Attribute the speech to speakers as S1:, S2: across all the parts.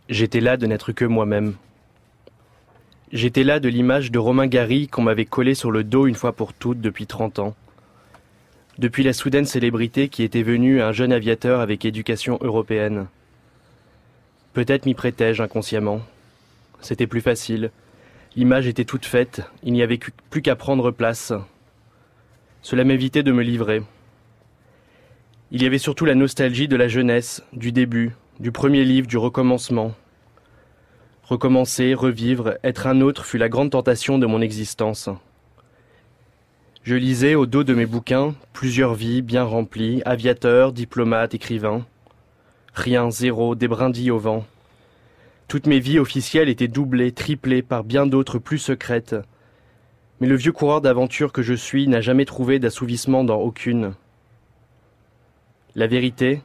S1: J'étais là de n'être que moi-même. J'étais là de l'image de Romain Gary qu'on m'avait collée sur le dos une fois pour toutes depuis 30 ans. Depuis la soudaine célébrité qui était venue à un jeune aviateur avec éducation européenne. Peut-être m'y prêtais-je inconsciemment. C'était plus facile. L'image était toute faite, il n'y avait plus qu'à prendre place. Cela m'évitait de me livrer. Il y avait surtout la nostalgie de la jeunesse, du début, du premier livre, du recommencement. Recommencer, revivre, être un autre fut la grande tentation de mon existence. Je lisais au dos de mes bouquins plusieurs vies bien remplies, aviateurs, diplomates, écrivains. Rien, zéro, des brindilles au vent. Toutes mes vies officielles étaient doublées, triplées par bien d'autres plus secrètes. Mais le vieux coureur d'aventure que je suis n'a jamais trouvé d'assouvissement dans aucune. La vérité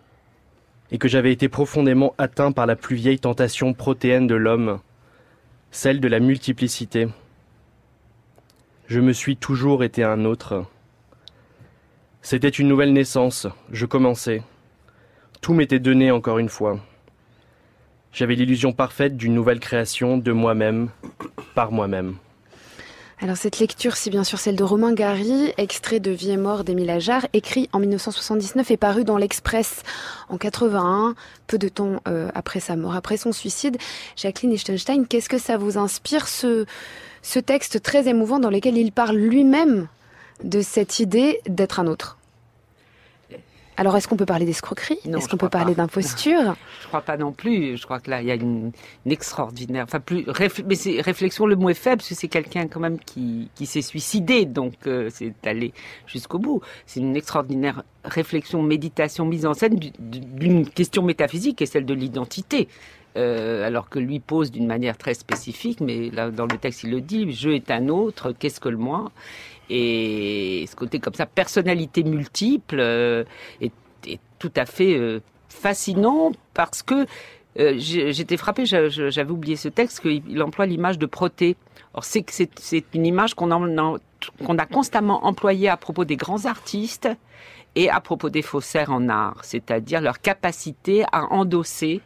S1: est que j'avais été profondément atteint par la plus vieille tentation protéenne de l'homme, celle de la multiplicité. Je me suis toujours été un autre. C'était une nouvelle naissance, je commençais. Tout m'était donné encore une fois. J'avais l'illusion parfaite d'une nouvelle création de moi-même, par moi-même.
S2: Alors cette lecture, c'est bien sûr celle de Romain Gary, extrait de Vie et mort d'Émile Ajar, écrit en 1979 et paru dans l'Express en 81, peu de temps après sa mort, après son suicide. Jacqueline Lichtenstein, qu'est-ce que ça vous inspire, ce texte très émouvant dans lequel il parle lui-même de cette idée d'être un autre ? Alors, est-ce qu'on peut parler d'escroquerie ? Est-ce qu'on peut parler d'imposture ?
S3: Je crois pas non plus. Je crois que là, il y a une extraordinaire... Enfin, mais c'est réflexion, le mot est faible, parce que c'est quelqu'un quand même qui s'est suicidé, donc c'est allé jusqu'au bout. C'est une extraordinaire réflexion, méditation, mise en scène d'une question métaphysique, et celle de l'identité. Alors que lui pose d'une manière très spécifique, mais là, dans le texte, il le dit, je est un autre, qu'est-ce que le moi ? Et ce côté comme ça, personnalité multiple, est tout à fait fascinant parce que j'étais frappée, j'avais oublié ce texte, qu'il emploie l'image de Proté. Or, c'est une image qu'on a constamment employée à propos des grands artistes et à propos des faussaires en art, c'est-à-dire leur capacité à endosser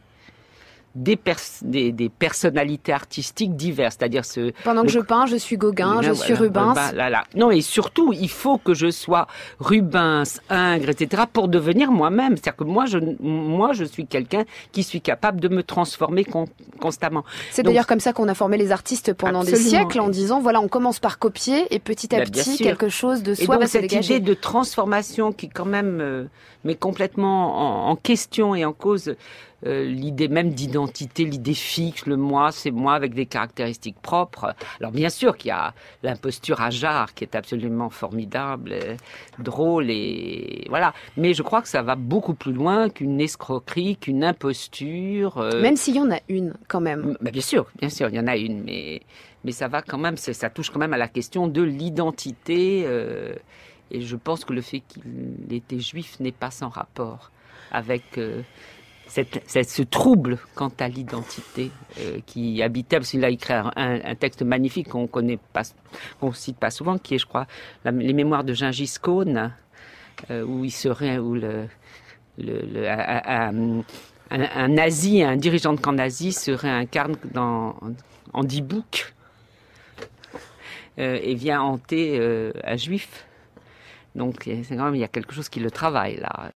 S3: des personnalités artistiques diverses, c'est-à-dire
S2: Pendant que je peins, je suis Gauguin, je suis Rubens.
S3: Non, et surtout, il faut que je sois Rubens, Ingres, etc., pour devenir moi-même. C'est-à-dire que moi, je suis quelqu'un qui suis capable de me transformer constamment.
S2: C'est d'ailleurs comme ça qu'on a formé les artistes pendant
S3: Absolument.
S2: des siècles, en disant, voilà, on commence par copier, et petit à petit, quelque chose de soi va se dégager.
S3: Cette idée de transformation qui, quand même, met complètement en question et en cause l'idée même d'identité, l'idée fixe, le moi, c'est moi avec des caractéristiques propres. Alors bien sûr qu'il y a l'imposture Ajar qui est absolument formidable, drôle et voilà. Mais je crois que ça va beaucoup plus loin qu'une escroquerie, qu'une imposture.
S2: Même s'il y en a une, quand même.
S3: Bien sûr, il y en a une, mais ça va quand même, ça touche quand même à la question de l'identité. Et je pense que le fait qu'il était juif n'est pas sans rapport avec ce trouble quant à l'identité qui habitait, parce qu'il a écrit un texte magnifique qu'on cite pas souvent, qui est, je crois, les mémoires de Gengis Khan, où il serait, un nazi, un dirigeant de camp nazi se réincarne en Dybbuk et vient hanter un juif. Donc, c'est quand même, il y a quelque chose qui le travaille là.